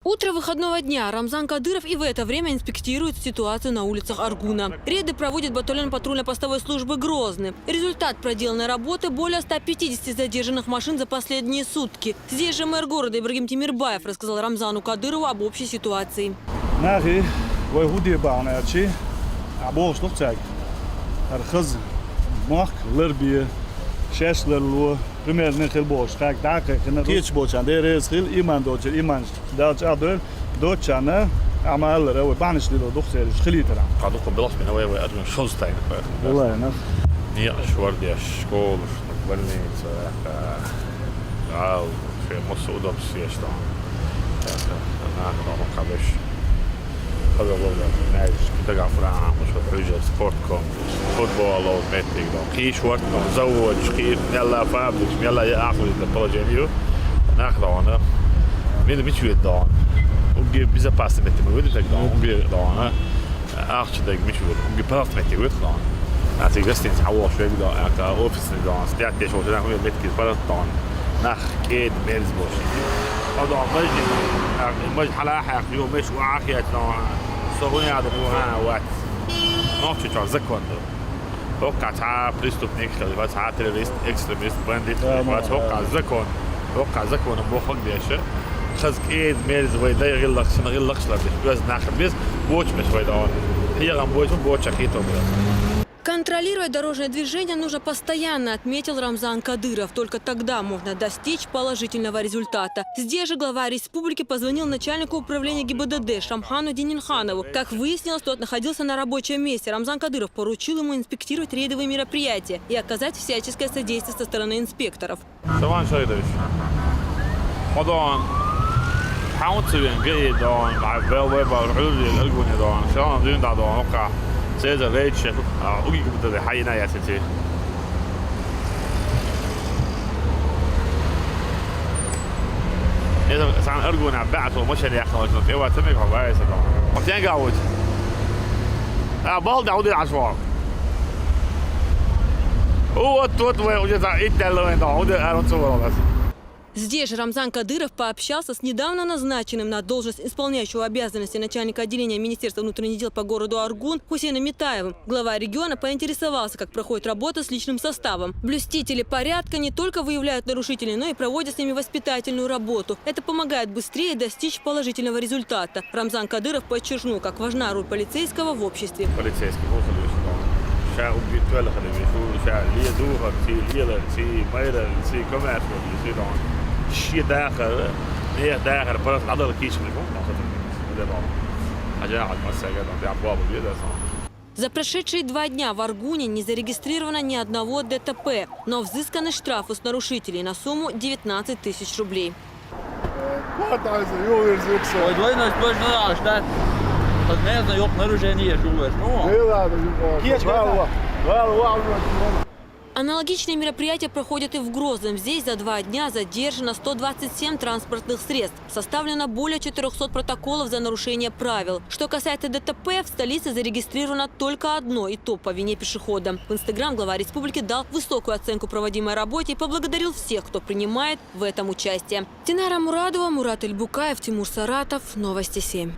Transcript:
Утро выходного дня. Рамзан Кадыров и в это время инспектирует ситуацию на улицах Аргуна. Рейды проводит батальон патрульно-постовой службы «Грозный». Результат проделанной работы – более 150 задержанных машин за последние сутки. Здесь же мэр города Ибрагим Тимирбаев рассказал Рамзану Кадырову об общей ситуации. Примерно хилбош, как так, как течь бочан, дерез хил иман дочер, иман дальше адер, дочана, амал рой баниш лило духсер, خليترا. قادوك بلاص من هواي وأدري شو ستاين. والله نعم. نيا شوردي شكول بلنيت عاو في مصر ودم سيشتا. أنا ما قابش. هذا والله نايش كده قافران مش بحجة سبورتكم فوتبول أو ميتيك دون كيش وقت دون زوج كيف يلا فابلك يلا يا أخوي البروجينيو ناخذ أنا مين مشوي دون وجي بيزا باس ميتي موجود تك دون وجي دون أخش تك مشوي وجي باس ميتي ويت دون أتي جستين تعوض شوي دون أكا أوفيس دون استعدي شو تنا هو ميتي باس دون ناخ كيد ميلز بوشي هذا مج حلاحة يوم مش وعاكية دون سوينا هذا بوها وقت نوتشي تشار زكوندو توقع تعا بريستوبنيك خلي تعا تيروريست اكستريميست بانديت توقع زكون بوخك ديشه خذ كيد ميلز ويدا يغلق شنو يغلق شلون بس ناخذ بس بوش مش ويدا هي غام بوش اخيتو. Контролировать дорожное движение нужно постоянно, отметил Рамзан Кадыров. Только тогда можно достичь положительного результата. Здесь же глава республики позвонил начальнику управления ГИБДД Шамхану Денинханову. Как выяснилось, тот находился на рабочем месте. Рамзан Кадыров поручил ему инспектировать рейдовые мероприятия и оказать всяческое содействие со стороны инспекторов. سيد الريد شيخ أوجي كبده حينا يا سيدي. إذا سان أرجونا بعث ومش اللي يأخذ في وقت تمك هو عايز ده. متين قاود. بالد عودي العشوار. هو توت وجزء إدلوا إنه عودي أرنصور بس. Здесь же Рамзан Кадыров пообщался с недавно назначенным на должность исполняющего обязанности начальника отделения Министерства внутренних дел по городу Аргун Хусейном Митаевым. Глава региона поинтересовался, как проходит работа с личным составом. Блюстители порядка не только выявляют нарушителей, но и проводят с ними воспитательную работу. Это помогает быстрее достичь положительного результата. Рамзан Кадыров подчеркнул, как важна роль полицейского в обществе. شيء داخل هي داخل برا عضل الكيش اللي فوق ناخذ حاجة على المساجد عند أبواب البيت. За прошедшие 2 дня в Аргуне не зарегистрировано ни одного ДТП, но взысканы штрафы с нарушителей на сумму 19 тысяч рублей. Аналогичные мероприятия проходят и в Грозном. Здесь за 2 дня задержано 127 транспортных средств. Составлено более 400 протоколов за нарушение правил. Что касается ДТП, в столице зарегистрировано только одно, и то по вине пешехода. В Инстаграм глава республики дал высокую оценку проводимой работе и поблагодарил всех, кто принимает в этом участие. Динара Мурадова, Мурат Эльбукаев, Тимур Саратов. Новости 7.